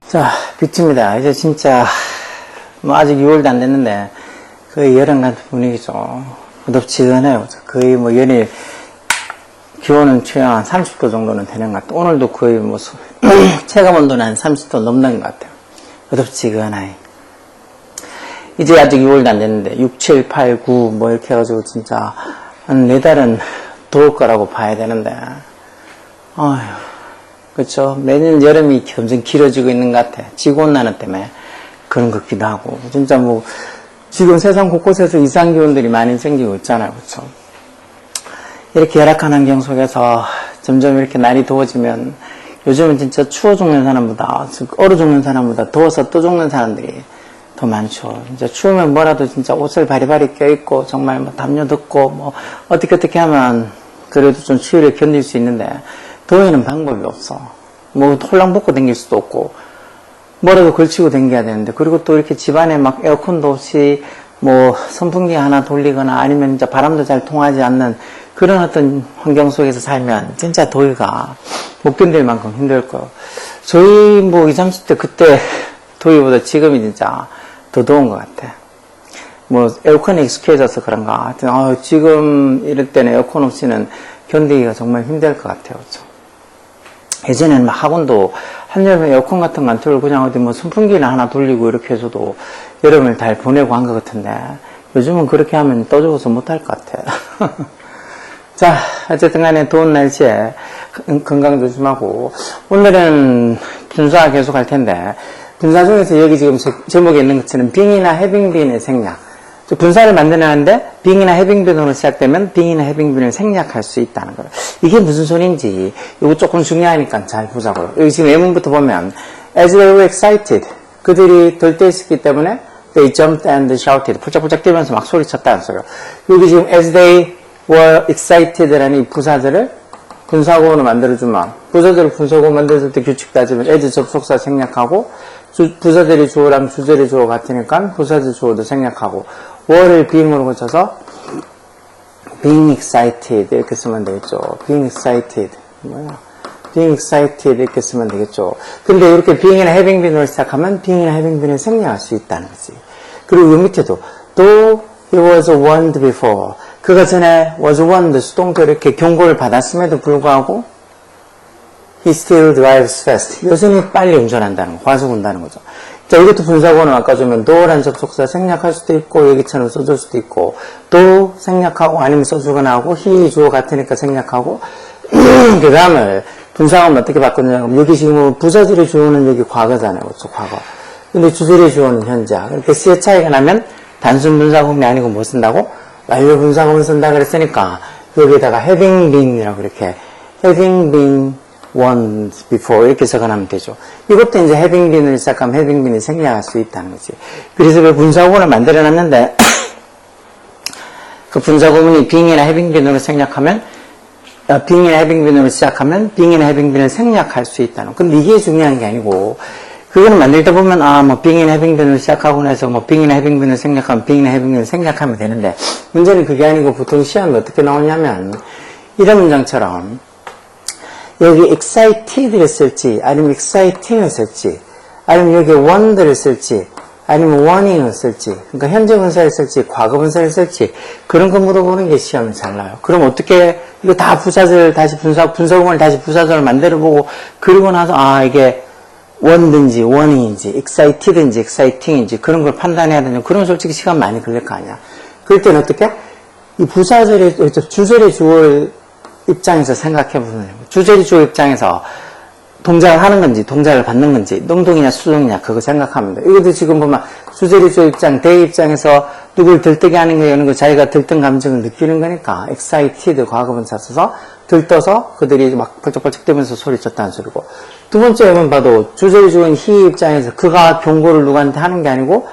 자, 뷰티입니다. 이제 진짜 뭐 아직 6월도 안 됐는데 거의 여름 같은 분위기죠. 무덥지근해요. 거의 뭐 연일 기온은 최하 한 30도 정도는 되는 것 같아요. 오늘도 거의 뭐 체감 온도는 한 30도 넘는 것 같아요. 무덥지근해. 이제 아직 6월도 안 됐는데 6, 7, 8, 9 뭐 이렇게 해가지고 진짜 한 4달은 더울 거라고 봐야 되는데 아휴, 그쵸? 매년 여름이 점점 길어지고 있는 것 같아. 지구온난화 때문에 그런 것 같기도 하고 진짜 뭐 지금 세상 곳곳에서 이상기온들이 많이 생기고 있잖아요. 그쵸? 이렇게 열악한 환경 속에서 점점 이렇게 날이 더워지면 요즘은 진짜 추워 죽는 사람보다, 즉 얼어 죽는 사람보다 더워서 또 죽는 사람들이 더 많죠. 진짜 추우면 뭐라도 진짜 옷을 바리바리 껴입고 정말 뭐 담요 덮고 뭐 어떻게 하면 그래도 좀 추위를 견딜 수 있는데 더위는 방법이 없어. 뭐 홀랑 벗고 다닐 수도 없고 뭐라도 걸치고 다녀야 되는데 그리고 또 이렇게 집안에 막 에어컨도 없이 뭐 선풍기 하나 돌리거나 아니면 진짜 바람도 잘 통하지 않는 그런 어떤 환경 속에서 살면 진짜 더위가 못 견딜 만큼 힘들 거예요. 저희 뭐 20, 30대 그때 더위보다 지금이 진짜 더 더운 것 같아. 뭐 에어컨에 익숙해져서 그런가. 하여튼 지금 이럴 때는 에어컨 없이는 견디기가 정말 힘들 것 같아요. 그렇죠? 예전에는 막 학원도 한여름에 에어컨 같은 거 안 틀고 그냥 어디 뭐 선풍기나 하나 돌리고 이렇게 해서도 여름을 잘 보내고 한 것 같은데 요즘은 그렇게 하면 떠죽어서 못할 것 같아. 자, 어쨌든 간에 더운 날씨에 건강 조심하고 오늘은 분사 계속 할 텐데 분사 중에서 여기 지금 제목에 있는 것처럼 빙이나 해빙빈의 생략. 분사를 만들어내는데 빙이나 해빙빈으로 시작되면 빙이나 해빙빈을 생략할 수 있다는 거예요. 이게 무슨 소리인지 이거 조금 중요하니까 잘 보자고요. 여기 지금 예문부터 보면 as they were excited 그들이 들떠있었기 때문에 they jumped and shouted 폴짝폴짝 뛰면서 막 소리쳤다는 소리예요. 여기 지금 as they were excited라는 이 부사절을 분사구문으로 만들어주면 부사절을 분사구문 만들어줄 때 규칙 따지면 as 접속사 생략하고 부사절이 주어랑 주절이 주어 같으니까 부사절 주어도 생략하고 were를 being으로 고쳐서 being excited 이렇게 쓰면 되겠죠. being excited 뭐야? being excited 이렇게 쓰면 되겠죠. 근데 이렇게 being이나 having been으로 시작하면 being이나 having been을 생략할 수 있다는 거지. 그리고 이 밑에도 though he was warned before 그가 전에 was warned 수동태 이렇게 경고를 받았음에도 불구하고 he still drives fast 여전히 빨리 운전한다는 거, 과속한다는 거죠. 자, 이것도 분사구문을 아까 주면 do라는 접속사 생략할 수도 있고 여기처럼 써줄 수도 있고 do 생략하고 아니면 써주거나 하고 he 주어 같으니까 생략하고 그 다음을 분사구문 어떻게 바꾸냐면 여기 지금 부사절의 주어는 여기 과거잖아요. 그렇죠? 과거. 근데 주절의 주어는 현재. 그러니까 C의 차이가 나면 단순 분사구문이 아니고 뭐 쓴다고? 완료 분사구문 쓴다 그랬으니까 여기에다가 having been이라고 이렇게 having been warned before 이렇게 적어놓으면 되죠. 이것도 이제 having been을 시작하면 having been을 생략할 수 있다는 거지. 그래서 왜 분사구문을 만들어놨는데 그 분사구문이 being이나 having been으로 생략하면 being이나 having been으로 시작하면 being이나 having been을 생략할 수 있다는 거. 근데 이게 중요한 게 아니고 그거는 만들 때 보면 뭐 being이나 having been으로 시작하고 나서 뭐 being이나 having been을 생략하면 being이나 having been을 생략하면 되는데 문제는 그게 아니고 보통 시험에 어떻게 나오냐면 이런 문장처럼 여기 excited를 쓸지 아니면 exciting을 쓸지 아니면 여기 warned를 쓸지 아니면 warning을 쓸지 그러니까 현재 분사를 쓸지 과거 분사를 쓸지 그런 거 물어보는 게 시험에 잘 나요. 그럼 어떻게 이거 다 부사절 다시 분사구문을 다시 부사절을 만들어보고 그러고 나서 이게 warned인지 warning인지 excited인지 exciting인지 그런 걸 판단해야 되는 그런 솔직히 시간 많이 걸릴 거 아니야. 그럴 때는 어떻게 이 부사절의 주절의 주어 입장에서 생각해보면 주절의 주어 입장에서 동작을 하는 건지 동작을 받는 건지 능동이냐 수동이냐 그거 생각하면 돼. 이것도 지금 보면 주절의 주어 입장 대 입장에서 누굴 들뜨게 하는 거 이런 거 자기가 들뜬 감정을 느끼는 거니까 excited 과거분사 써서 들떠서 그들이 막 펄쩍펄쩍 뛰면서 소리쳤다는 소리고 두 번째 예문 봐도 주절의 주어인 he 입장에서 그가 경고를 누구한테 하는 게 아니고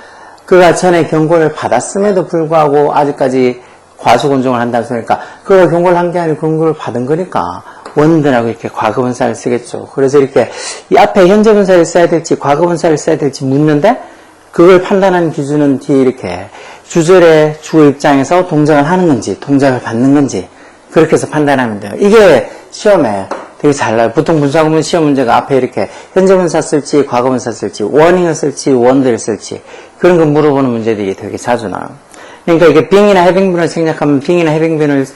그가 전에 경고를 받았음에도 불구하고 아직까지 과속운전을 한다는 소리니까 그가 경고를 한 게 아니고 경고를 받은 거니까 원드라고 이렇게 과거분사를 쓰겠죠. 그래서 이렇게 이 앞에 현재분사를 써야 될지 과거분사를 써야 될지 묻는데 그걸 판단하는 기준은 뒤에 이렇게 주절의 주어 입장에서 동작을 하는 건지 동작을 받는 건지 그렇게 해서 판단하면 돼요. 이게 시험에 되게 잘 나요. 보통 분사구문 시험 문제가 앞에 이렇게 현재 분사 쓸지, 과거 분사 쓸지, 워닝을 쓸지, 원드를 쓸지 그런 거 물어보는 문제들이 되게 자주 나와요. 그러니까 이게 being이나 having빈을 생략하면 being이나 having빈을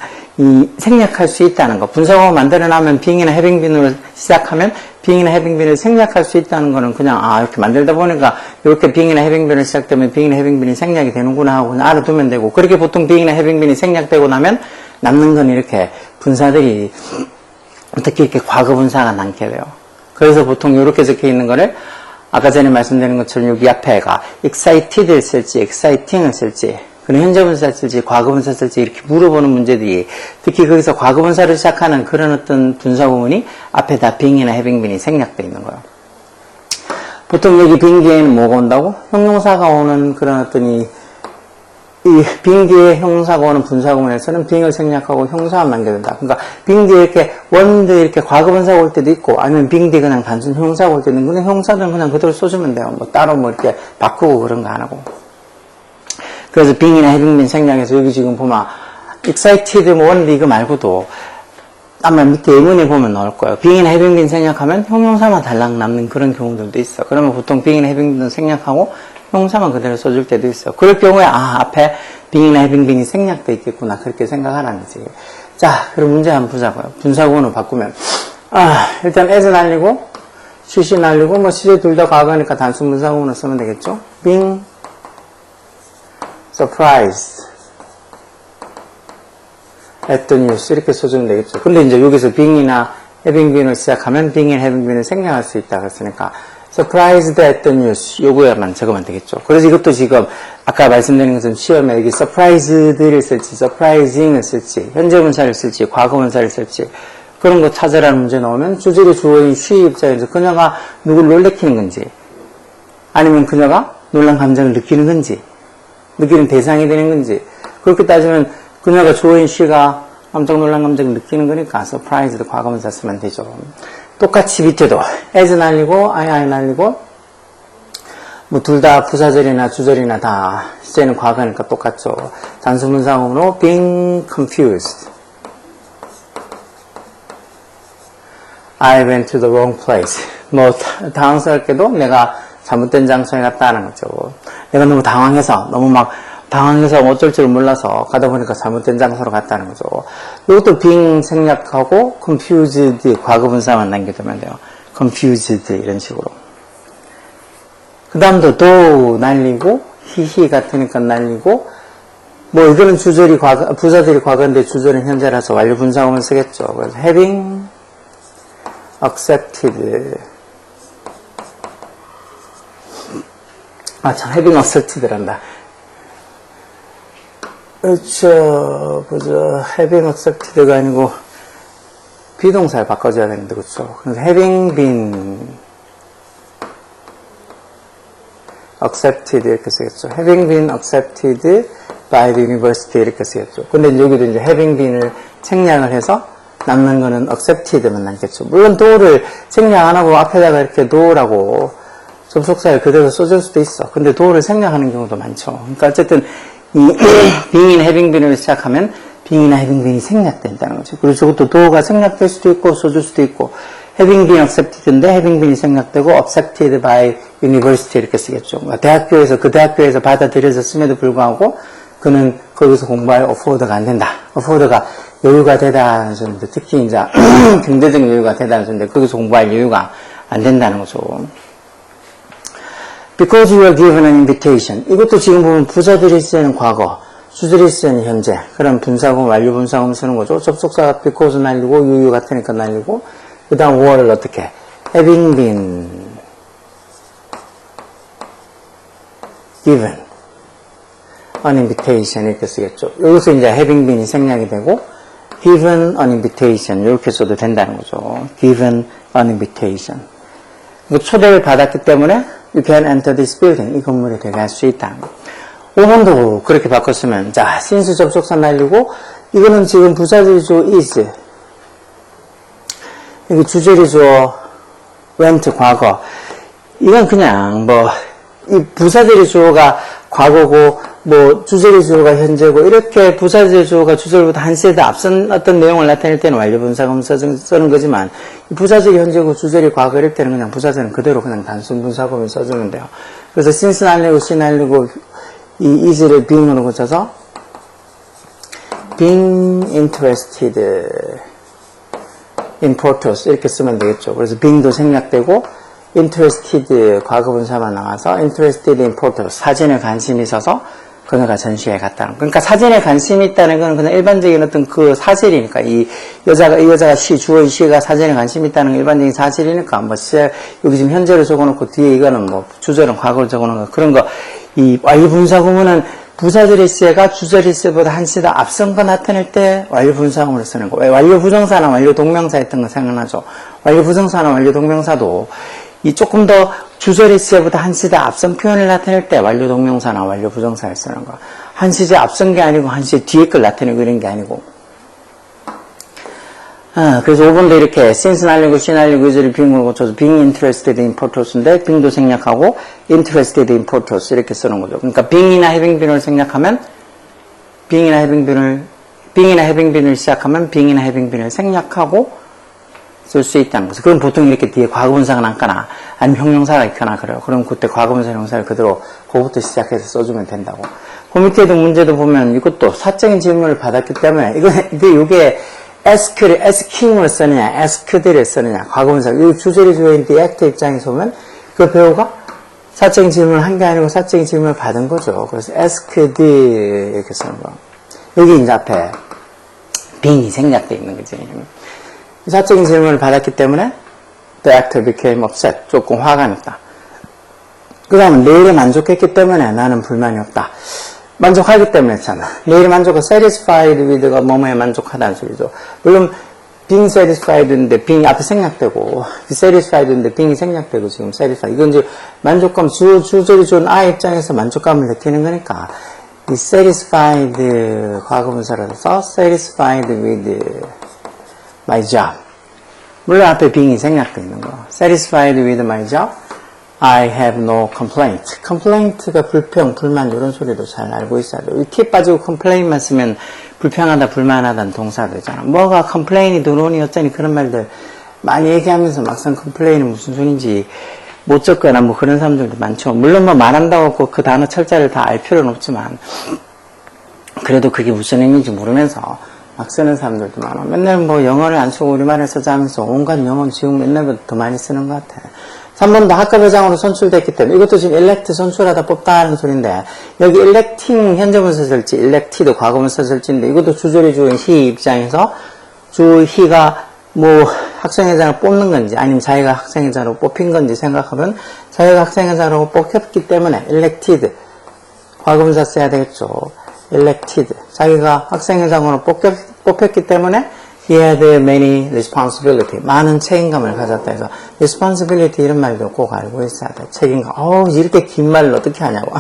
생략할 수 있다는 거. 분사구문 만들어 놔면 being이나 having빈으로 시작하면 being이나 having빈을 생략할 수 있다는 거는 그냥 이렇게 만들다 보니까 이렇게 being이나 having빈을 시작되면 being이나 having빈이 생략이 되는구나 하고 그냥 알아두면 되고 그렇게 보통 being이나 having빈이 생략되고 나면 남는 건 이렇게 분사들이 특히 이렇게 과거 분사가 남게 돼요. 그래서 보통 이렇게 적혀 있는 거를 아까 전에 말씀드린 것처럼 여기 앞에가 excited를 쓸지, exciting을 쓸지, 그리고 현재 분사 쓸지, 과거 분사 쓸지 이렇게 물어보는 문제들이 특히 거기서 과거 분사를 시작하는 그런 어떤 분사 구문이 앞에 다 being이나 having빈이 생략되어 있는 거예요. 보통 여기 being 뒤에는 뭐가 온다고? 형용사가 오는 그런 어떤 이 being 뒤에 형용사가 오는 분사 구문에서는 being을 생략하고 형용사만 남겨둔다. 그러니까 being 뒤에 이렇게 원드 이렇게 과거 분사가 올 때도 있고 아니면 being 뒤에 그냥 단순 형용사가 올 때도 있는데 형용사는 그냥 그대로 써주면 돼요. 뭐 따로 뭐 이렇게 바꾸고 그런 거 안 하고. 그래서 being이나 having빈 생략해서 여기 지금 보면 excited 뭐 원드 이거 말고도 아마 밑에 예문에 보면 나올 거예요. being이나 having빈 생략하면 형용사만 달랑 남는 그런 경우들도 있어. 그러면 보통 being이나 having빈은 생략하고 형용사만 그대로 써줄 때도 있어. 그럴 경우에 앞에 being이나 having빈이 생략돼 있겠구나 그렇게 생각하라는 거지. 자, 그럼 문제 한번 보자고요. 분사구문을 바꾸면 일단 as 날리고 she 날리고 뭐 she 둘 다 과거니까 단순 분사구문을 쓰면 되겠죠. being surprised at the news 이렇게 써주면 되겠죠. 근데 이제 여기서 being이나 having빈을 시작하면 being이나 having빈을 생략할 수 있다 그랬으니까 surprised at the news 요거에만 적으면 되겠죠. 그래서 이것도 지금 아까 말씀드린 것처럼 시험에 여기 surprised를 쓸지 surprising을 쓸지 현재 분사를 쓸지 과거 분사를 쓸지 그런 거 찾으라는 문제 나오면 주제의 주어인 she 입장에서 그녀가 누굴 놀래키는 건지 아니면 그녀가 놀란 감정을 느끼는 건지 느끼는 대상이 되는 건지 그렇게 따지면 그녀가 주어인 she가 깜짝 놀란 감정을 느끼는 거니까 surprised 과거 분사 쓰면 되죠. 똑같이 밑에도 as 날리고 I 날리고 뭐 둘 다 부사절이나 주절이나 다 시제는 과거니까 똑같죠. 단수 분사구문으로 being confused I went to the wrong place 뭐 당황스럽게도 내가 잘못된 장소에 갔다는 거죠. 내가 너무 당황해서 어쩔 줄 몰라서 가다 보니까 잘못된 장소로 갔다는 거죠. 이것도 being 생략하고 confused 과거 분사만 남겨두면 돼요. confused 이런 식으로. 그 다음도 do 날리고 he 같으니까 날리고 뭐 이거는 주절이 부사들이 과거인데 주절은 현재라서 완료 분사구문 쓰겠죠. 그래서 having accepted having accepted란다. 그렇죠. having accepted가 아니고 비동사를 바꿔줘야 되는데, 그렇죠. 그래서 having been accepted 이렇게 쓰겠죠. having been accepted by the university 이렇게 쓰겠죠. 근데 여기도 이제 having been을 생략을 해서 남는 거는 accepted만 남겠죠. 물론 do를 생략 안 하고 앞에다가 이렇게 do라고 접속사를 그대로 써줄 수도 있어. 근데 do를 생략하는 경우도 많죠. 그러니까 어쨌든 이 being이나 having been을 시작하면 being이나 having been이 생략된다는 거죠. 그리고 저것도 do가 생략될 수도 있고 써줄 수도 있고 having been accepted인데 having been이 생략되고 accepted by university 이렇게 쓰겠죠. 대학교에서 그 대학교에서 받아들여졌음에도 불구하고 그는 거기서 공부할 afford가 안 된다. afford가 여유가 되다는 소리인데 특히 이제 경제적 여유가 되다는 소리인데 거기서 공부할 여유가 안 된다는 거죠. Because you are given an invitation. 이것도 지금 보면 부사들이 쓰는 과거, 주절이 쓰는 현재. 그럼 분사구문, 완료 분사구문 쓰는 거죠. 접속사가 because 날리고 you 같으니까 날리고 그 다음 were를 어떻게? having been given an invitation 이렇게 쓰겠죠. 여기서 이제 having been이 생략이 되고 given an invitation 이렇게 써도 된다는 거죠. given an invitation. 초대를 받았기 때문에 you can enter this building. 이 건물에 들어갈 수 있다. 5번도 그렇게 바꿨으면 자, since 접속사 날리고 이거는 지금 부사절이죠. is 여기 주절이죠. went 과거. 이건 그냥 뭐 이 부사절이 주어가 과거고 뭐 주절의 주어가 현재고 이렇게 부사절의 주어가 주절보다 한 시대 앞선 어떤 내용을 나타낼 때는 완료분사금 쓰는 거지만 부사절이 현재고 주절이 과거 이럴 때는 그냥 부사절은 그대로 그냥 단순 분사금을 써주면 돼요. 그래서 since 날리고 she 날리고 이 is를 being으로 고쳐서 being interested in photos 이렇게 쓰면 되겠죠. 그래서 being도 생략되고 interested 과거분사만 나와서 interested in photos 사진에 관심이 있어서 그녀가 전시회에 갔다는. 그러니까 사진에 관심이 있다는 건 그냥 일반적인 어떤 그 사실이니까 이 여자가 주어인 시가 사진에 관심이 있다는 건 일반적인 사실이니까 뭐 여기 지금 현재를 적어놓고 뒤에 이거는 뭐 주절은 과거를 적어놓은 거 그런 거 이 완료분사구문은 부사절의 시가 주절의 시보다 한 시다 앞선 거 나타낼 때 완료분사구문을 쓰는 거. 완료부정사나 완료동명사 했던 거 생각나죠? 완료부정사나 완료동명사도 이 조금 더 주절의 시제보다 한 시대 앞선 표현을 나타낼 때 완료동명사나 완료부정사를 쓰는 거. 한 시제 앞선 게 아니고 한 시제 뒤에 걸 나타내고 이런 게 아니고. 그래서 5번도 이렇게 since 날리고 she 날리고 이절을 being으로 고쳐서 being interested in photos,인데 being도 생략하고 interested in photos 이렇게 쓰는 거죠. 그러니까 being이나 having been을 생략하면 being이나 having been을 시작하면 being이나 having been을 생략하고 쓸 수 있다는 거죠. 그럼 보통 이렇게 뒤에 과거분사가 남거나 아니면 형용사가 있거나 그래요. 그럼 그때 과거분사 형용사를 그대로 그거부터 시작해서 써주면 된다고. 그 밑에도 문제도 보면 이것도 사적인 질문을 받았기 때문에 이게 asking으로 쓰느냐 asked를 쓰느냐 과거분사 이 주절의 주어인 the act 입장에서 보면 그 배우가 사적인 질문을 한 게 아니고 사적인 질문을 받은 거죠. 그래서 asked 이렇게 쓰는 거. 여기 이제 앞에 being이 생략되어 있는 거지. 사적인 질문을 받았기 때문에 the actor became upset. 조금 화가 났다. 그 다음은 내일에 만족했기 때문에 나는 불만이 없다. 만족하기 때문에 했잖아. 내일에 만족은 satisfied with가 뭐뭐에 만족하다는 소리죠. 물론 being satisfied인데 being 앞에 생략되고 satisfied인데 being이 생략되고 지금 satisfied. 이건 이제 만족감 주절이 좋은 I 입장에서 만족감을 느끼는 거니까 이 satisfied 과거분사를 써서 satisfied with my job. 물론 앞에 being이 생략되어 있는 거. Satisfied with my job. I have no complaint. complaint가 불평, 불만 이런 소리도 잘 알고 있어야 돼요. 이 티 빠지고 complain만 쓰면 불평하다, 불만하다는 동사되잖아. 뭐가 complain이 들어오니 어쩌니 그런 말들 많이 얘기하면서 막상 complain이 무슨 소린지 못 적거나 뭐 그런 사람들도 많죠. 물론 뭐 말한다고 꼭 그 단어 철자를 다 알 필요는 없지만 그래도 그게 무슨 의미인지 모르면서 막 쓰는 사람들도 많아. 맨날 뭐 영어를 안 쓰고 우리말을 쓰자면서 온갖 영어 지금 옛날보다 더 많이 쓰는 것 같아. 3번도 학급회장으로 선출됐기 때문에 이것도 지금 elect 선출하다 뽑다는 소리인데 여기 electing 현재분사 쓸지 elected 과거분사 쓸지인데 이것도 주절의 주어인 he 입장에서 he가 뭐 학생회장을 뽑는 건지 아니면 자기가 학생회장으로 뽑힌 건지 생각하면 자기가 학생회장으로 뽑혔기 때문에 elected 과거분사 써야 되겠죠. elected 자기가 학생회장으로 뽑혔기 때문에 he had many responsibility 많은 책임감을 가졌다 해서 responsibility 이런 말도 꼭 알고 있어야 돼. 책임감. 이렇게 긴 말을 어떻게 하냐고.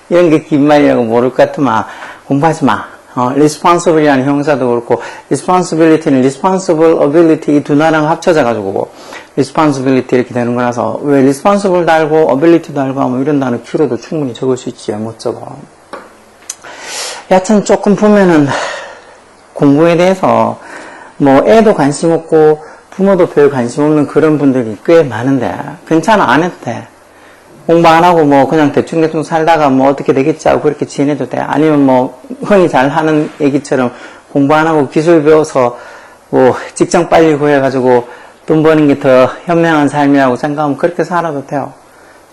이런 게 긴 말이라고 모를 것 같으면 공부하지 마. responsible이라는 형사도 그렇고 responsibility는 responsible ability 이 두 나라가 합쳐져 가지고 responsibility 이렇게 되는 거라서 왜 responsible도 알고 ability도 알고 하면 이런 단어 키로도 충분히 적을 수 있지 못 적어. 여하튼 조금 보면은 공부에 대해서 뭐 애도 관심 없고 부모도 별 관심 없는 그런 분들이 꽤 많은데 괜찮아 안 해도 돼. 공부 안 하고 뭐 그냥 대충 살다가 뭐 어떻게 되겠지 하고 그렇게 지내도 돼. 아니면 뭐 흔히 잘 하는 얘기처럼 공부 안 하고 기술 배워서 뭐 직장 빨리 구해가지고 돈 버는 게 더 현명한 삶이라고 생각하면 그렇게 살아도 돼요.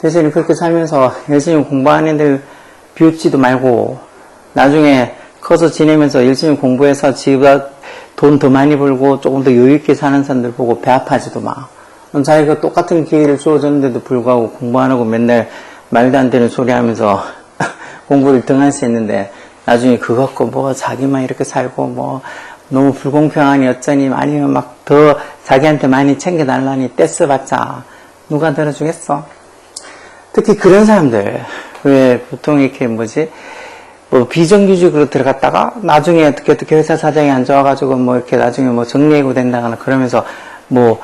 대신에 그렇게 살면서 열심히 공부하는 애들 비웃지도 말고 나중에 커서 지내면서 열심히 공부해서 지가 돈 더 많이 벌고 조금 더 여유있게 사는 사람들 보고 배 아파하지도 마. 자기가 똑같은 기회를 주어졌는데도 불구하고 공부 안 하고 맨날 말도 안 되는 소리 하면서 공부를 등한시 했는데 나중에 그거 갖고 뭐 자기만 이렇게 살고 뭐 너무 불공평하니 어쩌니 아니면 막 더 자기한테 많이 챙겨달라니 떼써봤자 누가 들어주겠어? 특히 그런 사람들 왜 보통 이렇게 뭐 비정규직으로 들어갔다가 나중에 어떻게 회사 사정이 안 좋아가지고 뭐 이렇게 나중에 뭐 정리해고 된다거나 그러면서 뭐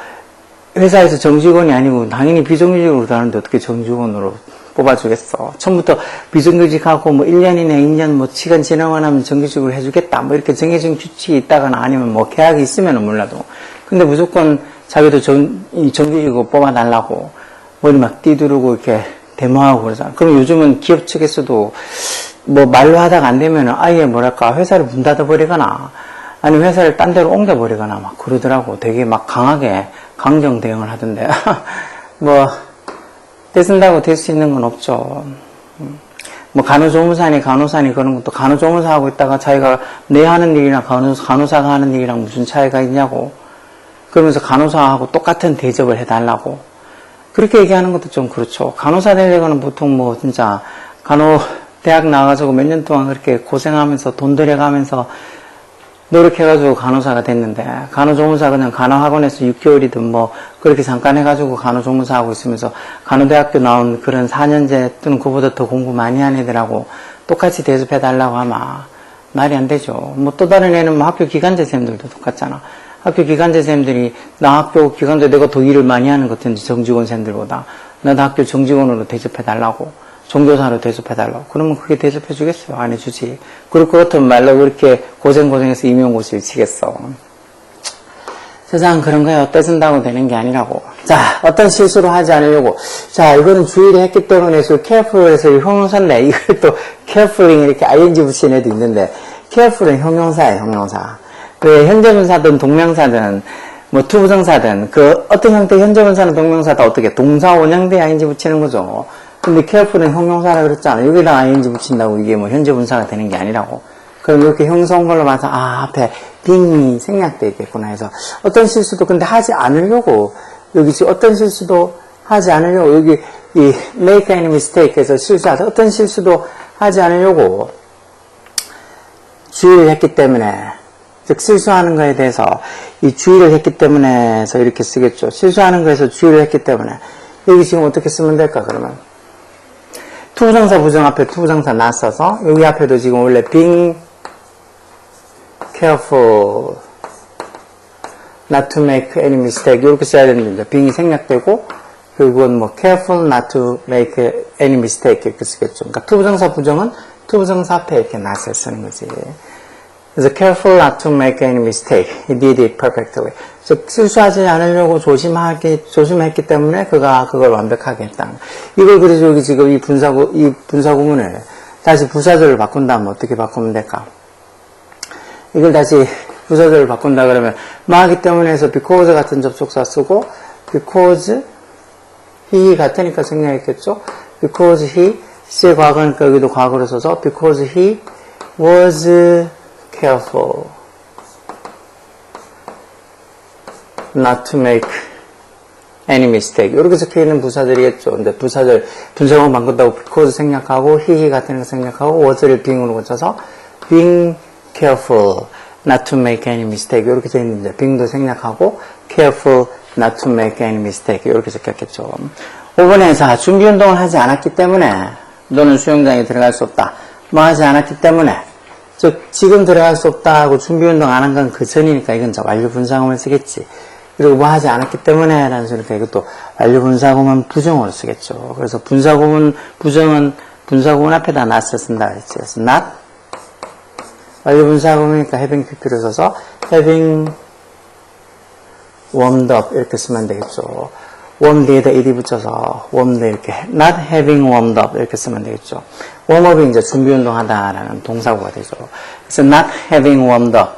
회사에서 정직원이 아니고 당연히 비정규직으로 다는데 어떻게 정직원으로 뽑아주겠어. 처음부터 비정규직하고 뭐 1년이나 2년 뭐 시간 지나고 나면 정규직으로 해주겠다. 뭐 이렇게 정해진 규칙이 있다거나 아니면 뭐 계약이 있으면은 몰라도. 근데 무조건 자기도 정규직으로 뽑아달라고 머리 막 띠두르고 이렇게 데모하고 그러잖아. 그럼 요즘은 기업 측에서도 뭐 말로 하다가 안 되면은 아예 뭐랄까 회사를 문 닫아버리거나 아니면 회사를 딴 데로 옮겨버리거나 막 그러더라고. 되게 막 강하게 강경 대응을 하던데. 뭐 떼쓴다고 될 수 있는 건 없죠. 뭐 간호조무사니 간호사니 그런 것도 간호조무사 하고 있다가 자기가 내 하는 일이랑 간호사가 하는 일이랑 무슨 차이가 있냐고. 그러면서 간호사하고 똑같은 대접을 해달라고. 그렇게 얘기하는 것도 좀 그렇죠. 간호사 되려고는 보통 뭐 진짜 대학 나와가지고 몇 년 동안 그렇게 고생하면서 돈 들여가면서 노력해가지고 간호사가 됐는데, 간호조무사 그냥 간호학원에서 6개월이든 뭐 그렇게 잠깐 해가지고 간호조무사 하고 있으면서 간호대학교 나온 그런 4년제 또는 그보다 더 공부 많이 한 애들하고 똑같이 대접해달라고 하면 말이 안 되죠. 뭐 또 다른 애는 뭐 학교 기간제생들도 똑같잖아. 학교 기간제생들이 나 학교 기간제 내가 더 일을 많이 하는 것 같은데 정직원생들보다 나도 학교 정직원으로 대접해달라고. 종교사로 대접해달라고. 그러면 그게 대접해주겠어요? 안 해주지. 그럴 것 같으면 말로 그렇게 고생해서 임용고시를 치겠어. 세상은 그런 거예요. 떼쓴다고 되는 게 아니라고. 자, 어떤 실수를 하지 않으려고. 자, 이거는 주의를 했기 때문에 careful에서 형용사인데, 이걸 또 carefully 이렇게 ing 붙인 애도 있는데, careful은 형용사예요, 형용사. 왜 현재분사든 동명사든, 뭐 투부정사든, 그 어떤 형태의 현재분사는 동명사다 어떻게 동사 원형대에 ing 붙이는 거죠. 근데 careful은 형용사라 그랬잖아. 여기다 ing 붙인다고 이게 뭐 현재 분사가 되는 게 아니라고. 그럼 이렇게 형용사 온 걸로 봐서 앞에 being이 생략되어 있겠구나 해서 어떤 실수도 근데 하지 않으려고 여기 지금 어떤 실수도 하지 않으려고 여기 이 make any mistake 해서 실수하다 어떤 실수도 하지 않으려고 주의를 했기 때문에 즉 실수하는 거에 대해서 이 주의를 했기 때문에 해서 이렇게 쓰겠죠. 실수하는 거에서 주의를 했기 때문에 여기 지금 어떻게 쓰면 될까 그러면 투부정사 부정 앞에 투부정사 놨어서 여기 앞에도 지금 원래 being careful not to make any mistake 이렇게 써야 되는데 being이 생략되고 결국은 뭐 careful not to make any mistake 이렇게 쓰겠죠. 그러니까 투부정사 부정은 투부정사 앞에 이렇게 놨어야 쓰는 거지. 그래서 careful not to make any mistake. He did it perfectly. 즉 실수하지 않으려고 조심했기 때문에 그가 그걸 완벽하게 했다. 이걸 그래서 여기 지금 이 분사구문을 다시 부사절을 바꾼다면 어떻게 바꾸면 될까? 이걸 다시 부사절을 바꾼다 그러면 마하기 때문에 해서 because 같은 접속사 쓰고 because he 같으니까 생략했겠죠? because he C의 과거니까 여기도 과거로 써서 because he was careful not to make any mistake. 이렇게 적혀 있는 부사들이겠죠. 근데 부사들, 분사구문 바꾼다고 because 생략하고, he 같은 거 생략하고, was를 being으로 고쳐서, being careful not to make any mistake. 이렇게 적혀 있는데, being도 생략하고, careful not to make any mistake. 이렇게 적혔겠죠. 5번에서 준비 운동을 하지 않았기 때문에, 너는 수영장에 들어갈 수 없다. 뭐 하지 않았기 때문에, 즉, 지금 들어갈 수 없다 하고 준비 운동 안 한 건 그 전이니까 이건 완료 분사구문을 쓰겠지. 그리고 뭐 하지 않았기 때문에 라는 소리니까 이것도 완료 분사구문 부정으로 쓰겠죠. 그래서 분사구문 부정은 분사구문 앞에다 not을 쓴다 그랬지. 그래서 not 완료 분사구문이니까 having pp를 써서 having warmed up 이렇게 쓰면 되겠죠. warm 뒤에다 ed 붙여서 warmed 이렇게 not having warmed up 이렇게 쓰면 되겠죠. 웜업이 이제 준비 운동하다라는 동사구가 되죠. 그래서 not having warmed up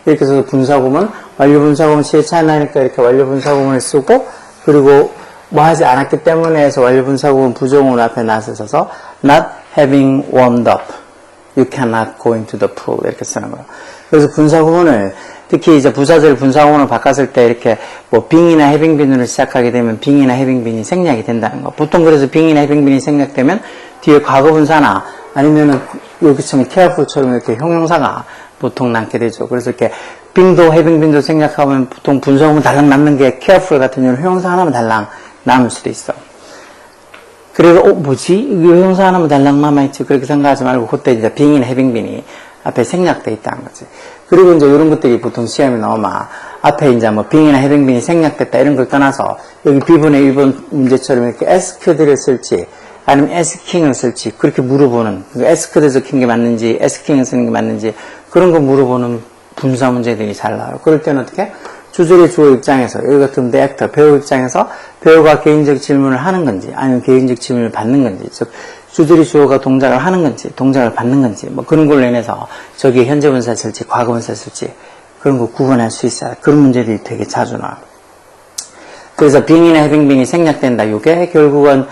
이렇게 해서 분사구문 완료 분사구문 시에 차이 나니까 이렇게 완료 분사구문을 쓰고 그리고 뭐 하지 않았기 때문에 해서 완료 분사구문 부정으로 앞에 not을 써서 not having warmed up you cannot go into the pool 이렇게 쓰는 거예요. 그래서 분사구문을 특히 이제 부사절 분사구문을 바꿨을 때 이렇게 뭐 being이나 having been으로 시작하게 되면 being이나 having been이 생략이 된다는 거. 보통 그래서 being이나 having been이 생략되면 뒤에 과거 분사나 아니면은 여기처럼 careful처럼 이렇게 형용사가 보통 남게 되죠. 그래서 이렇게 being도 having been도 생략하면 보통 분사구문 달랑 남는 게 careful 같은 경우는 형용사 하나만 달랑 남을 수도 있어. 그리고 뭐지? 이 형용사 하나만 달랑 남아있지. 그렇게 생각하지 말고 그때 이제 being이나 having been이 앞에 생략돼 있다는 거지. 그리고 이제 이런 것들이 보통 시험에 나오면 앞에 이제 뭐 being이나 having been이 생략됐다 이런 걸 떠나서 여기 B분의 1번 문제처럼 이렇게 ask들을 쓸지 아니면 asking을 쓸지 그렇게 물어보는 asked 적힌 게 맞는지 asking을 쓰는 게 맞는지 그런 거 물어보는 분사 문제들이 잘 나와요. 그럴 때는 어떻게? 주절의 주어 입장에서 여기 같은 the actor 배우 입장에서 배우가 개인적 질문을 하는 건지 아니면 개인적 질문을 받는 건지 즉 주절의 주어가 동작을 하는 건지 동작을 받는 건지 뭐 그런 걸로 인해서 저기 현재 분사 쓸지 과거 분사 쓸지 그런 거 구분할 수 있어요. 그런 문제들이 되게 자주 나와요. 그래서 being이나 having been이 생략된다. 이게 결국은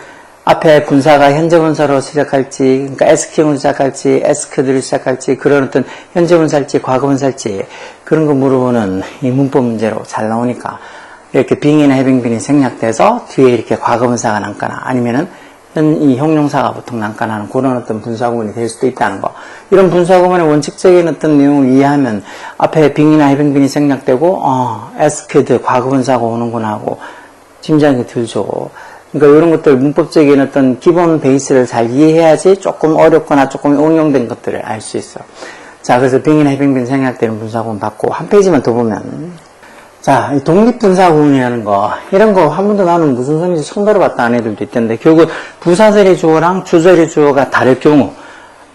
앞에 분사가 현재 분사로 시작할지, 그러니까 asking으로 시작할지, asked로 시작할지, 그런 어떤 현재 분사일지, 과거 분사일지, 그런 거 물어보는 이 문법 문제로 잘 나오니까, 이렇게 being이나 having been이 생략돼서 뒤에 이렇게 과거 분사가 남거나, 아니면은 이 형용사가 보통 남거나 하는 그런 어떤 분사 구문이 될 수도 있다는 거. 이런 분사 구문의 원칙적인 어떤 내용을 이해하면, 앞에 being이나 having been이 생략되고, asked, 과거 분사가 오는구나 하고, 짐작이 들죠. 그러니까 이런 것들 문법적인 어떤 기본 베이스를 잘 이해해야지 조금 어렵거나 조금 응용된 것들을 알 수 있어. 자, 그래서 being이나 having been 생략되는 분사구문 받고 한 페이지만 더 보면 자, 이 독립분사구문이라는 거 이런 거 한 번도 나는 무슨 소리인지 처음 들어봤다 하는 애들도 있던데 결국 부사절의 주어랑 주절의 주어가 다를 경우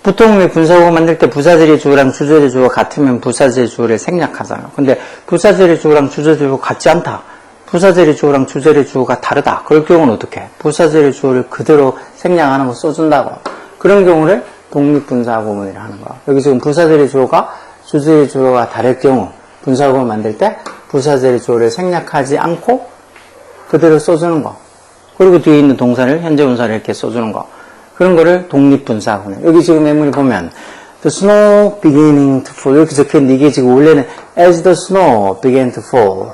보통 우리 분사구문 만들 때 부사절의 주어랑 주절의 주어 같으면 부사절의 주어를 생략하잖아. 근데 부사절의 주어랑 주절의 주어 같지 않다. 부사절의 주어랑 주절의 주어가 다르다. 그럴 경우는 어떻게? 부사절의 주어를 그대로 생략하는 거 써준다고. 그런 경우를 독립분사구문이라 하는 거야. 여기 지금 부사절의 주어가 주절의 주어가 다를 경우 분사구문 만들 때 부사절의 주어를 생략하지 않고 그대로 써주는 거. 그리고 뒤에 있는 동사를 현재 분사를 이렇게 써주는 거. 그런 거를 독립분사구문. 여기 지금 예문이 보면 The snow beginning to fall 이렇게 적혀있는데 이게 지금 원래는 As the snow began to fall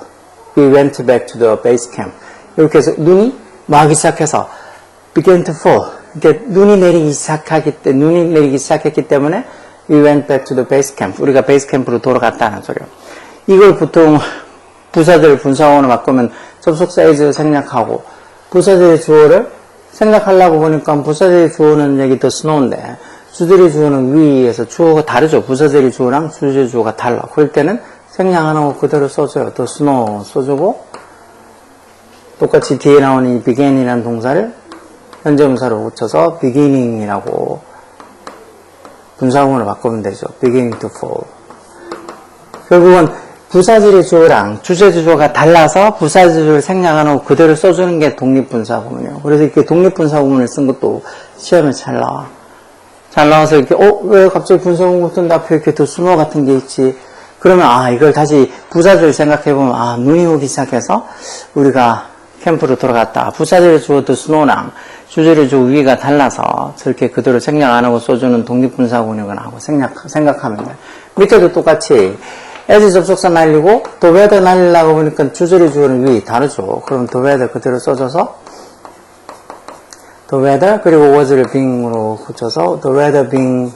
We went back to the base camp. 이렇게 해서 눈이 막기 시작해서 began to fall. 이렇게 눈이 내리기 시작했기 때문에 we went back to the base camp. 우리가 베이스 캠프로 돌아갔다는 소리요. 이걸 보통 부사절 분사원으로 바꾸면 접속사 is를 생략하고 부사절의 주어를 생략하려고 보니까 부사절의 주어는 여기 the snow인데 주절의 주어는 위에서 주어가 다르죠. 부사절의 주어랑 주절의 주어가 달라. 그럴 때는 생략 안 하고 그대로 써줘요. the snow 써주고 똑같이 뒤에 나오는 이 begin이라는 동사를 현재 분사로 붙여서 beginning이라고 분사구문을 바꾸면 되죠. beginning to fall. 결국은 부사절의 주어랑 주절의 주어가 달라서 부사절의 주어를 생략 안 하고 그대로 써주는 게 독립분사구문이에요. 그래서 이렇게 독립분사구문을 쓴 것도 시험에 잘 나와. 잘 나와서 이렇게 왜 갑자기 분사구문 뜬다 앞에 이렇게 the snow 같은 게 있지. 그러면 이걸 다시 부사절 생각해보면 눈이 오기 시작해서 우리가 캠프로 돌아갔다. 부사절의 주어 the snow랑 주절의 주어 위가 달라서 저렇게 그대로 생략 안 하고 써주는 독립분사구문이거나 하고 생각하면 돼. 밑에도 똑같이 as 접속사 날리고 the weather 날리려고 보니까 주절의 주어는 위 다르죠. 그럼 the weather 그대로 써줘서 the weather 그리고 was를 being으로 붙여서 the weather being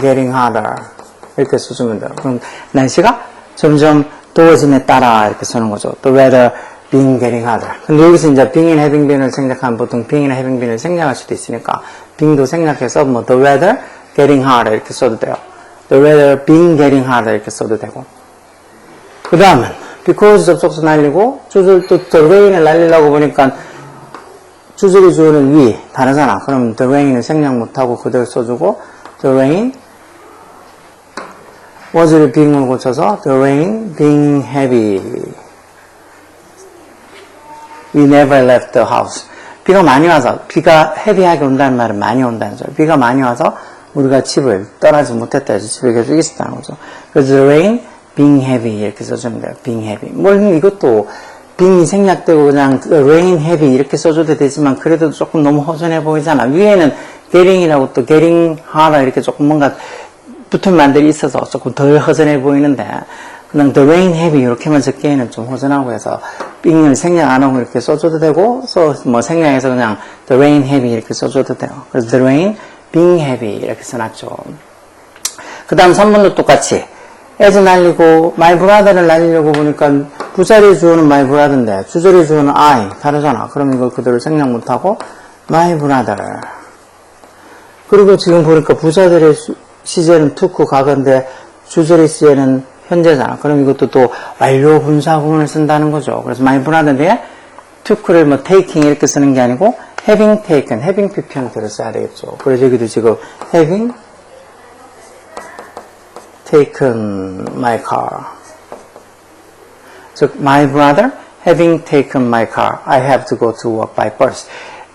getting harder 이렇게 써주면 돼요. 그럼 날씨가 점점 더워짐에 따라 이렇게 쓰는 거죠. The weather being getting harder. 근데 여기서 이제 being and having been을 생략하면 보통 being이나 having been을 생략할 수도 있으니까 being도 생략해서 the weather getting harder 이렇게 써도 돼요. The weather being getting harder 이렇게 써도 되고. 그 다음은 because 접속사 날리고 주절 또 the rain을 날리려고 보니까 주절의 주어는 위 다르잖아. 그럼 the rain을 생략 못하고 그대로 써주고 the rain was를 being으로 고쳐서 the rain being heavy. We never left the house. 비가 많이 와서 비가 헤비하게 온다는 말은 많이 온다는 소리. 비가 많이 와서 우리가 집을 떠나지 못했다 해서 집에 계속 있었다는 거죠. 그래서 the rain being heavy 이렇게 써주면 돼요. being heavy. 뭘 이것도 being이 생략되고 그냥 rain heavy 이렇게 써줘도 되지만 그래도 조금 너무 허전해 보이잖아. 위에는 getting이라고 또 getting harder 이렇게 조금 뭔가 붙은 말들이 있어서 조금 덜 허전해 보이는데 그냥 the rain heavy 이렇게만 적기에는 좀 허전하고 해서 being을 생략 안 하고 이렇게 써줘도 되고 생략해서 그냥 the rain heavy 이렇게 써줘도 돼요. 그래서 the rain being heavy 이렇게 써놨죠. 그 다음 3번도 똑같이 as 날리고 my brother를 날리려고 보니까 부사절의 주어는 my brother인데 주절의 주어는 I 다르잖아. 그럼 이걸 그대로 생략 못하고 my brother. 그리고 지금 보니까 부사절의 시제는 took 과거인데 주절의 시제는 현재잖아. 그럼 이것도 또 완료 분사구문을 쓴다는 거죠. 그래서 my brother 뒤에 took를 뭐 taking 이렇게 쓰는 게 아니고 having taken, having pp 써야 되겠죠. 그래서 여기도 지금 having taken my car. 즉, my brother having taken my car, I have to go to work by bus.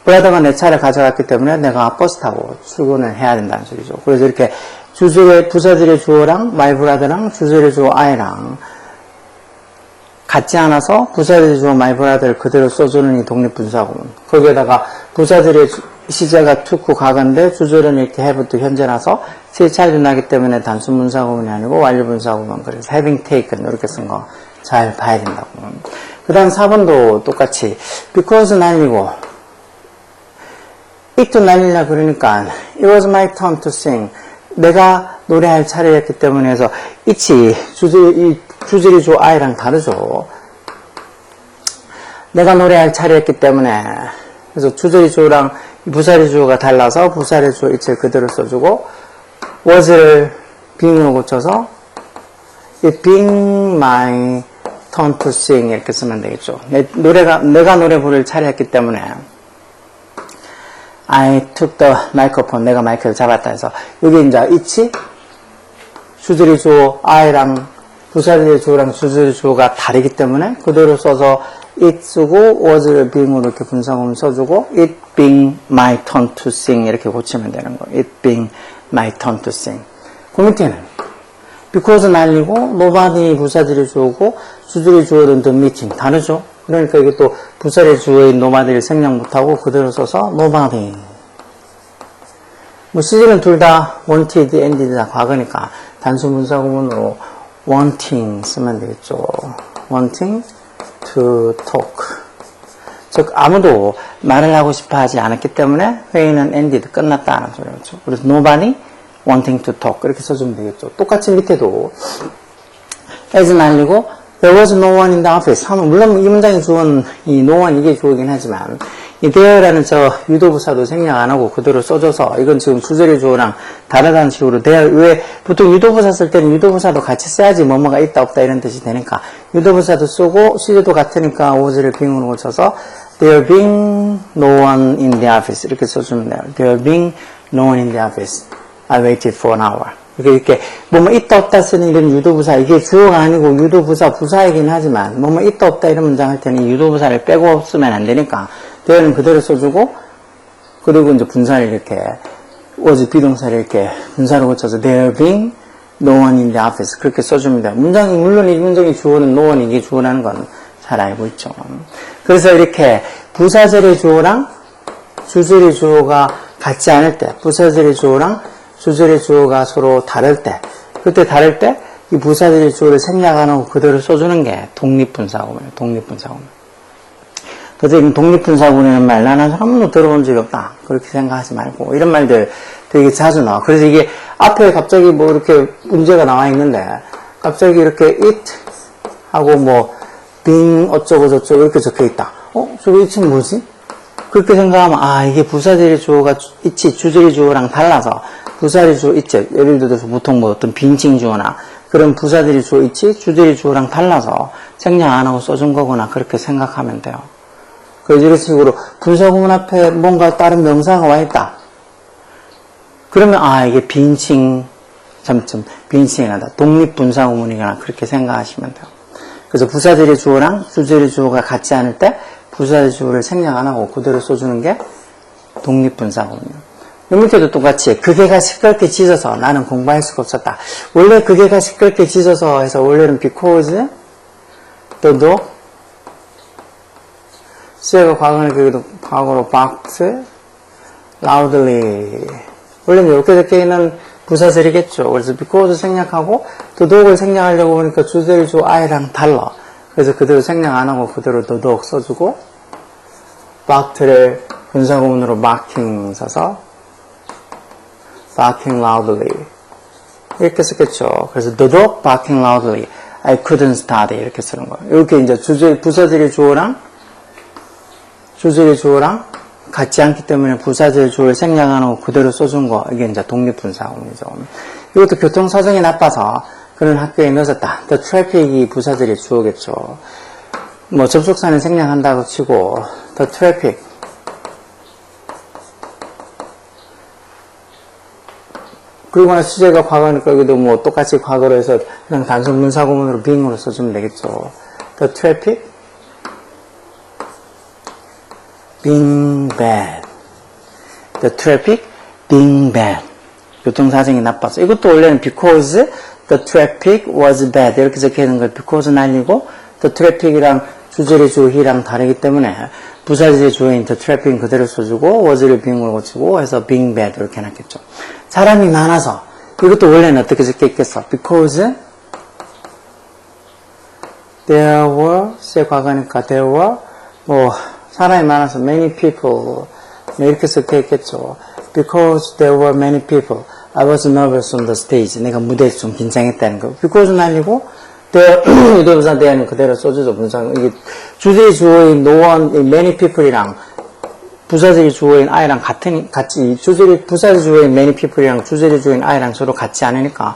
브라더가 내 차를 가져갔기 때문에 내가 버스 타고 출근을 해야 된다는 소리죠. 그래서 이렇게 주절의 부사절의 주어랑 my brother랑 주절의 주어 I랑 같지 않아서 부사절의 주어 my brother를 그대로 써주는 이 독립분사구문. 거기에다가 부사절의 시제가 took 과거인데 주절은 이렇게 have도 현재라서 세 차례 나기 때문에 단순 분사구문이 아니고 완료 분사구문. 그래서 having taken 이렇게 쓴 거 잘 봐야 된다고. 그 다음 4번도 똑같이 because 날리고 it도 날리려 그러니까 it was my turn to sing. 내가 노래할 차례였기 때문에 해서 it이 주절이 주어 I랑 다르죠. 내가 노래할 차례였기 때문에 그래서 주절이 주어랑 부사리 주어가 달라서 부사리 주어 it을 그대로 써주고 was를 being으로 고쳐서 it being my turn to sing 이렇게 쓰면 되겠죠. 내가 노래 부를 차례였기 때문에 I took the microphone. 내가 마이크를 잡았다 해서 여기 이제 it이 주절이 주어 I랑 부사절의 주어랑 주절의 주어가 다르기 때문에 그대로 써서 it 쓰고 was를 being으로 이렇게 분사구문 써주고 it being my turn to sing 이렇게 고치면 되는 거예요. it being my turn to sing. 그 밑에는 because 날리고 nobody 부사절의 주어고 주절의 주어는 the meeting 다르죠. 그러니까 이게 또 부사절의 주어인 nobody를 생략 못하고 그대로 써서 nobody. 뭐 시제는 둘 다 wanted, ended 다 과거니까 단순 분사구문으로 wanting 쓰면 되겠죠. wanting to talk. 즉 아무도 말을 하고 싶어 하지 않았기 때문에 회의는 ended 끝났다는 소리였죠. 그래서 nobody wanting to talk 이렇게 써주면 되겠죠. 똑같이 밑에도 as 날리고 there was no one in the office 하면 물론 이 문장의 주어는 이 no one 이게 주어이긴 하지만 이 there라는 저 유도부사도 생략 안 하고 그대로 써줘서 이건 지금 주절의 주어랑 다르다는 식으로 there 왜 보통 유도부사 쓸 때는 유도부사도 같이 써야지 뭐뭐가 있다 없다 이런 뜻이 되니까 유도부사도 쓰고 시제도 같으니까 was를 being으로 고쳐서 there being no one in the office 이렇게 써주면 돼요. there being no one in the office I waited for an hour. 이렇게 뭐뭐 있다 없다 쓰는 이런 유도부사 이게 주어가 아니고 유도부사 부사이긴 하지만 뭐뭐 있다 없다 이런 문장 할 때는 유도부사를 빼고 쓰면 안 되니까 there는 그대로 써주고 그리고 이제 분사를 이렇게 was 비동사를 이렇게 분사로 고쳐서 there being no one in the office 그렇게 써주면 돼요. 문장이 물론 이 문장의 주어는 no one 이게 주어라는 건 잘 알고 있죠. 그래서 이렇게 부사절의 주어랑 주절의 주어가 같지 않을 때 부사절의 주어랑 주절의 주어가 서로 다를 때 그때 다를 때 이 부사절의 주어를 생략 안 하고 그대로 써주는 게 독립분사구문이에요. 독립분사구문. 그래서 이 독립분사구문이라는 말 나는 한 번도 들어본 적이 없다. 그렇게 생각하지 말고 이런 말들 되게 자주 나와. 그래서 이게 앞에 갑자기 뭐 이렇게 문제가 나와 있는데 갑자기 이렇게 it 하고 뭐 being 어쩌고 저쩌고 이렇게 적혀 있다. 저거 it은 뭐지? 그렇게 생각하면 아 이게 부사절의 주어가 it이 주절의 주어랑 달라서 부사절의 주어 it이 예를 들어서 보통 뭐 어떤 빈칭 주어나 그런 부사절의 주어 it이 주절의 주어랑 달라서 생략 안 하고 써준 거거나 그렇게 생각하면 돼요. 그래서 이런 식으로 분사구문 앞에 뭔가 다른 명사가 와 있다. 그러면 아 이게 빈칭 점점 빈칭이다. 독립분사구문이거나 그렇게 생각하시면 돼요. 그래서 부사절의 주어랑 주절의 주어가 같지 않을 때 부사절의 주어를 생략 안 하고 그대로 써주는 게 독립분사구문이에요. 이 밑에도 똑같이 그게가 시끄럽게 짖어서 나는 공부할 수가 없었다. 원래 그게가 시끄럽게 짖어서 해서 원래는 because the dog 수혜가 과거로 barked loudly 원래는 이렇게 적혀 있는 부사절이겠죠. 그래서 because 생략하고 the dog을 생략하려고 보니까 주절의 주어 I랑 달라. 그래서 그대로 생략 안 하고 그대로 the dog 써주고 barked를 분사구문으로 barking 써서 barking loudly 이렇게 썼겠죠. 그래서 the dog barking loudly I couldn't study 이렇게 쓰는 거예요. 이렇게 이제 부사절의 주어랑 주절의 주어랑 같지 않기 때문에 부사절의 주어를 생략 안 하고 그대로 써준 거 이게 이제 독립분사구문이죠. 이것도 교통사정이 나빠서 그런 학교에 넣어졌다. The traffic이 부사절의 주어겠죠. 뭐 접속사는 생략한다고 치고 the traffic 그리고 나서 시제가 과거니까 여기도 뭐 똑같이 과거로 해서 그냥 단순 문사구문으로 being으로 써주면 되겠죠. The traffic being bad. The traffic being bad. 교통사정이 나빠서. 이것도 원래는 because the traffic was bad. 이렇게 적혀 있는 걸 because 날리고 the traffic이랑 주절의 주어 he랑 다르기 때문에 부사절의 주어인 the traffic은 그대로 써주고 was를 being으로 고치고 해서 being bad 이렇게 해놨겠죠. 사람이 많아서 이것도 원래는 어떻게 적혀 있겠어? Because there were 세 과거니까 there were 뭐 사람이 많아서 many people 이렇게 적혀 있겠죠. Because there were many people I was nervous on the stage. 내가 무대에서 좀 긴장했다는 거. Because 날리고 there 유도부사 there는 그대로 써주죠. 분사 이게 주제의 주어인 no one, many people이랑 부사절의 주어인 I랑 같이, 부사절의 주어인 many people이랑 주제의 주어인 I랑 서로 같지 않으니까,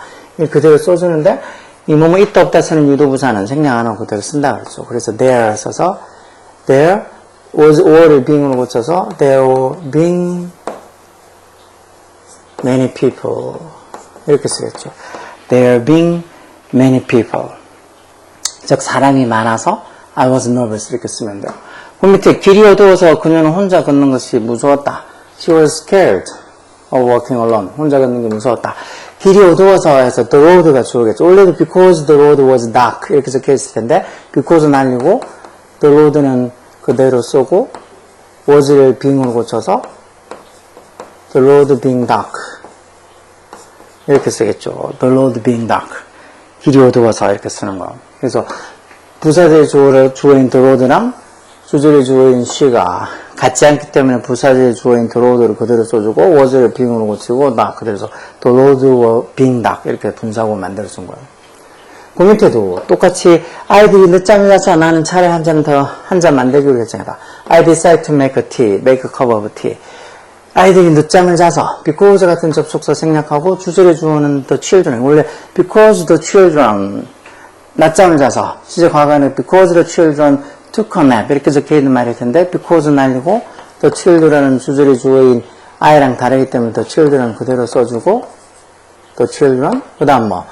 그대로 써주는데, 이 뭐뭐 있다 없다 쓰는 유도부사는 생략 안 하고 그대로 쓴다 그랬죠. 그래서 there 써서, there was or를 being으로 고쳐서, there were being many people. 이렇게 쓰겠죠. there being many people. 즉, 사람이 많아서, I was nervous. 이렇게 쓰면 돼요. 그 밑에 길이 어두워서 그녀는 혼자 걷는 것이 무서웠다. She was scared of walking alone. 혼자 걷는 게 무서웠다. 길이 어두워서 해서 the road가 주어겠죠. 원래도 because the road was dark 이렇게 적혀 있을 텐데 because 날리고 the road는 그대로 쓰고 was를 being으로 고쳐서 the road being dark 이렇게 쓰겠죠. the road being dark. 길이 어두워서 이렇게 쓰는 거. 그래서 부사절 주어인 the road랑 주절의 주어인 she가 같지 않기 때문에 부사절의 주어인 the road를 그대로 써주고 was를 being으로 고치고 dark 그대로 써 the road were being dark 이렇게 분사구 만들어준 거예요. 그 밑에도 똑같이 아이들이 늦잠을 자서 나는 차라리 한 잔 만들기로 결정했다. I decide to make a cup of tea. 아이들이 늦잠을 자서 because 같은 접속사 생략하고 주절의 주어는 the children. 원래 because the children 낮잠을 자서 시제 과거에는 because the children took a nap 이렇게 적혀있는 말일 텐데 because 날리고 the children은 주절의 주어인 I랑 다르기 때문에 the children 그대로 써주고 the children 그 다음 뭐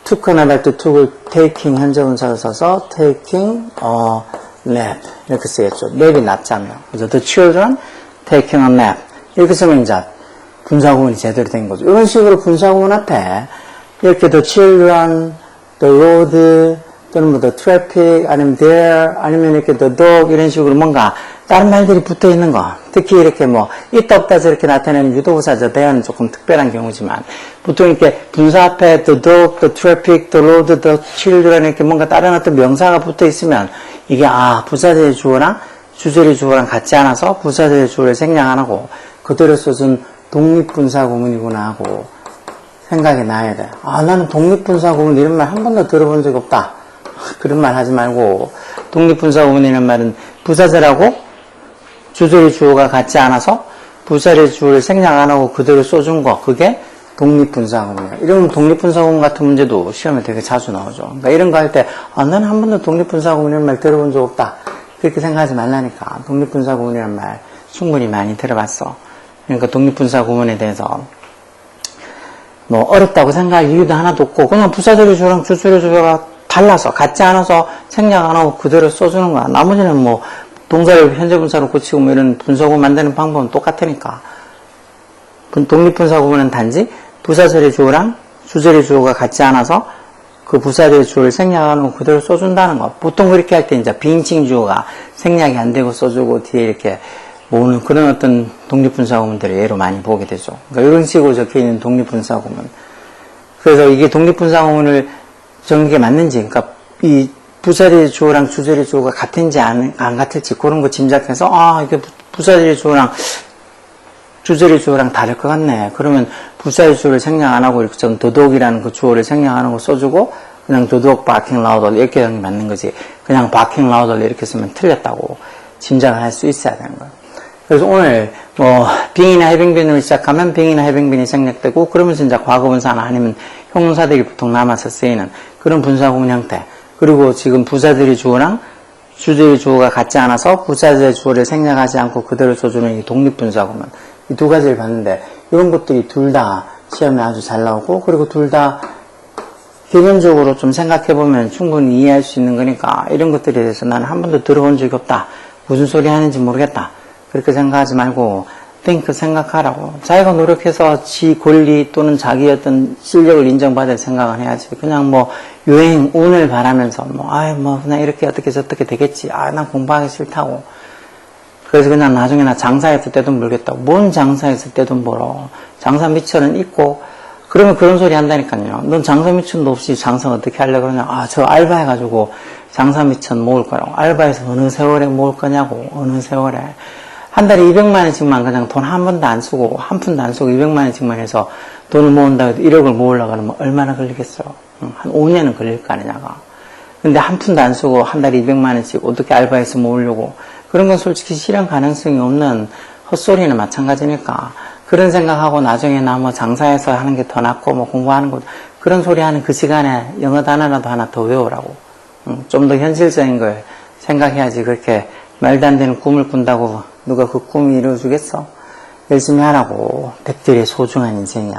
took a nap 할 때 took을 taking 현재분사를 써서 taking a nap 이렇게 쓰겠죠. nap이 낮잠이요. 그래서 the children taking a nap 이렇게 쓰면 이제 분사구문이 제대로 된 거죠. 이런 식으로 분사구문 앞에 이렇게 the children, the road 또는 뭐 the traffic 아니면 there 아니면 이렇게 the dog 이런 식으로 뭔가 다른 말들이 붙어 있는 거 특히 이렇게 뭐 있다 없다 저렇게 나타내는 유도부사죠. there는 조금 특별한 경우지만 보통 이렇게 분사 앞에 the dog, the traffic, the road, the children 이렇게 뭔가 다른 어떤 명사가 붙어 있으면 이게 부사절의 주어랑 주절의 주어랑 같지 않아서 부사절의 주어를 생략 안 하고 그대로 써준 독립분사 구문이구나 하고 생각이 나야 돼. 나는 독립분사 구문 이런 말 한 번도 들어본 적 없다. 그런 말 하지 말고 독립분사 구문이라는 말은 부사절하고 주절의 주어가 같지 않아서 부사절의 주어를 생략 안 하고 그대로 써준 거 그게 독립분사 구문이야. 이런 독립분사 구문 같은 문제도 시험에 되게 자주 나오죠. 그러니까 이런 거 할 때 나는 한 번도 독립분사 구문이라는 말 들어본 적 없다. 그렇게 생각하지 말라니까. 독립분사 구문이라는 말 충분히 많이 들어봤어. 그러니까 독립분사 구문에 대해서 뭐 어렵다고 생각할 이유도 하나도 없고 그냥 부사절의 주어랑 주절의 주어가 달라서 같지 않아서 생략 안 하고 그대로 써주는 거야. 나머지는 뭐 동사를 현재 분사로 고치고 뭐 이런 분사구문 만드는 방법은 똑같으니까. 독립분사 구문은 단지 부사절의 주어랑 주절의 주어가 같지 않아서 그 부사절의 주어를 생략 안 하고 그대로 써준다는 거. 보통 그렇게 할 때 이제 빙칭 주어가 생략이 안 되고 써주고 뒤에 이렇게 모으는 그런 어떤 독립분사 구문들을 예로 많이 보게 되죠. 그러니까 이런 식으로 적혀 있는 독립분사 구문. 그래서 이게 독립분사 구문을 적는 게 맞는지, 그러니까 이 부사절의 주어랑 주절의 주어가 같은지 안 같을지 그런 거 짐작해서 이게 부사절의 주어랑 주절의 주어랑 다를 것 같네. 그러면 부사의 주어를 생략 안 하고 이렇게 좀 도덕이라는 그 주어를 생략 안 하고 써주고 그냥 도덕 barking louder 이렇게 하는 게 맞는 거지. 그냥 barking louder 이렇게 쓰면 틀렸다고 짐작을 할 수 있어야 되는 거예요. 그래서 오늘 뭐 being이나 having been으로 시작하면 being이나 having been이 생략되고 그러면서 이제 과거분사나 아니면 형용사들이 보통 남아서 쓰이는 그런 분사구문 형태 그리고 지금 부자들의 주어랑 주주의 주어가 같지 않아서 부자들의 주어를 생략하지 않고 그대로 줘주는 이 독립분사구문. 이 두 가지를 봤는데 이런 것들이 둘 다 시험에 아주 잘 나오고 그리고 둘 다 개념적으로 좀 생각해보면 충분히 이해할 수 있는 거니까 이런 것들에 대해서 나는 한 번도 들어본 적이 없다. 무슨 소리 하는지 모르겠다. 그렇게 생각하지 말고 think 생각하라고. 자기가 노력해서 지 권리 또는 자기 어떤 실력을 인정받을 생각은 해야지. 그냥 뭐 유행 운을 바라면서 뭐 그냥 이렇게 어떻게 저렇게 되겠지. 난 공부하기 싫다고. 그래서 그냥 나중에 나 장사했을 때 돈 벌겠다고. 뭔 장사했을 때 돈 벌어. 장사 미천은 있고 그러면 그런 소리 한다니까요. 넌 장사 미천도 없이 장사 어떻게 하려고 그러냐. 저 알바해가지고 장사 미천 모을 거라고. 알바해서 어느 세월에 모을 거냐고. 어느 세월에. 한 달에 200만 원씩만 그냥 돈 한 번도 안 쓰고 한 푼도 안 쓰고 200만 원씩만 해서 돈을 모은다고 해도 1억을 모으려고 하면 얼마나 걸리겠어. 한 5년은 걸릴 거 아니냐가. 근데 한 푼도 안 쓰고 한 달에 200만 원씩 어떻게 알바해서 모으려고. 그런 건 솔직히 실현 가능성이 없는 헛소리는 마찬가지니까 그런 생각하고 나중에 나 뭐 장사해서 하는 게 더 낫고 뭐 공부하는 것 그런 소리 하는 그 시간에 영어 단어라도 하나 더 외우라고. 좀 더 현실적인 걸 생각해야지 그렇게 말도 안 되는 꿈을 꾼다고 누가 그 꿈이 이루어지겠어? 열심히 하라고. 백들의 소중한 인생이야.